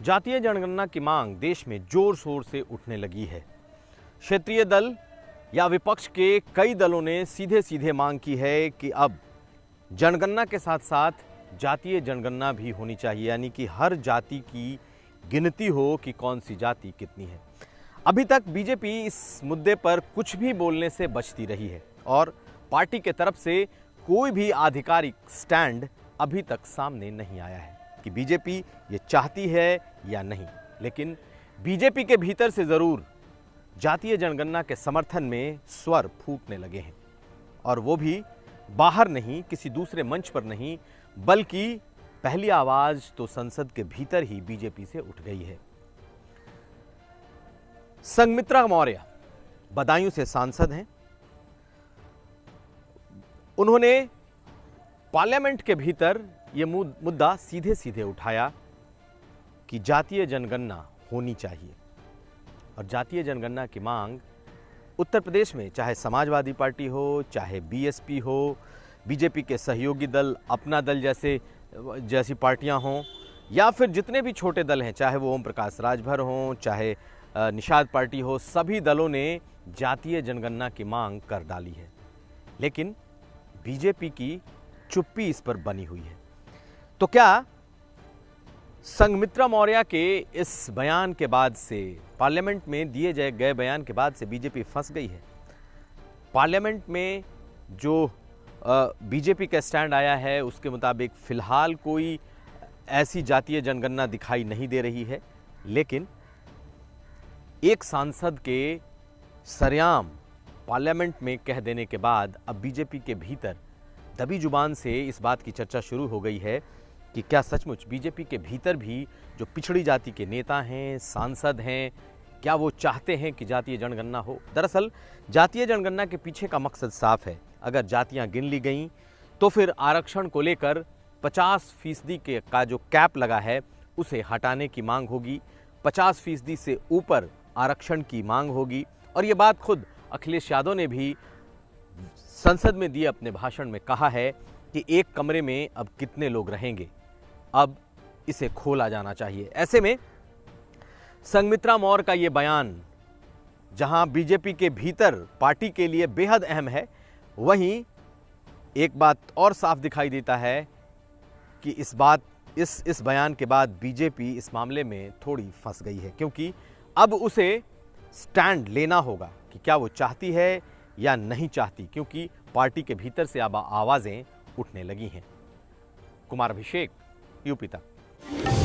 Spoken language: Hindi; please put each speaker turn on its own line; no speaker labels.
जातीय जनगणना की मांग देश में जोर शोर से उठने लगी है। क्षेत्रीय दल या विपक्ष के कई दलों ने सीधे सीधे मांग की है कि अब जनगणना के साथ साथ जातीय जनगणना भी होनी चाहिए, यानी कि हर जाति की गिनती हो कि कौन सी जाति कितनी है। अभी तक बीजेपी इस मुद्दे पर कुछ भी बोलने से बचती रही है और पार्टी के तरफ से कोई भी आधिकारिक स्टैंड अभी तक सामने नहीं आया है कि बीजेपी ये चाहती है या नहीं। लेकिन बीजेपी के भीतर से जरूर जातीय जनगणना के समर्थन में स्वर फूटने लगे हैं, और वो भी बाहर नहीं, किसी दूसरे मंच पर नहीं, बल्कि पहली आवाज तो संसद के भीतर ही बीजेपी से उठ गई है। संघमित्रा मौर्य बदायूं से सांसद हैं। उन्होंने पार्लियामेंट के भीतर यह मुद्दा सीधे सीधे उठाया कि जातीय जनगणना होनी चाहिए, और जातीय जनगणना की मांग उत्तर प्रदेश में चाहे समाजवादी पार्टी हो, चाहे बीएसपी हो, बीजेपी के सहयोगी दल, अपना दल जैसी पार्टियां हों, या फिर जितने भी छोटे दल हैं, चाहे वो ओम प्रकाश राजभर हों, चाहे निषाद पार्टी हो, सभी दलों ने जातीय जनगणना की मांग कर डाली है। लेकिन बीजेपी की चुप्पी इस पर बनी हुई है। तो क्या संघमित्रा मौर्य के इस बयान के बाद से, पार्लियामेंट में दिए गए बयान के बाद से बीजेपी फंस गई है? पार्लियामेंट में जो बीजेपी का स्टैंड आया है उसके मुताबिक फिलहाल कोई ऐसी जातीय जनगणना दिखाई नहीं दे रही है, लेकिन एक सांसद के सरेआम पार्लियामेंट में कह देने के बाद अब बीजेपी के भीतर दबी जुबान से इस बात की चर्चा शुरू हो गई है कि क्या सचमुच बीजेपी के भीतर भी जो पिछड़ी जाति के नेता हैं, सांसद हैं, क्या वो चाहते हैं कि जातीय जनगणना हो? दरअसल जातीय जनगणना के पीछे का मकसद साफ है। अगर जातियां गिन ली गईं तो फिर आरक्षण को लेकर 50% का जो कैप लगा है उसे हटाने की मांग होगी, 50% से ऊपर आरक्षण की मांग होगी। और ये बात खुद अखिलेश यादव ने भी संसद में दिए अपने भाषण में कहा है कि एक कमरे में अब कितने लोग रहेंगे, अब इसे खोला जाना चाहिए। ऐसे में संघमित्रा मौर्य का ये बयान जहां बीजेपी के भीतर पार्टी के लिए बेहद अहम है, वहीं एक बात और साफ दिखाई देता है कि इस बयान के बाद बीजेपी इस मामले में थोड़ी फंस गई है, क्योंकि अब उसे स्टैंड लेना होगा कि क्या वो चाहती है या नहीं चाहती, क्योंकि पार्टी के भीतर से अब आवाजें उठने लगी हैं। कुमार अभिषेक, यूपी तक।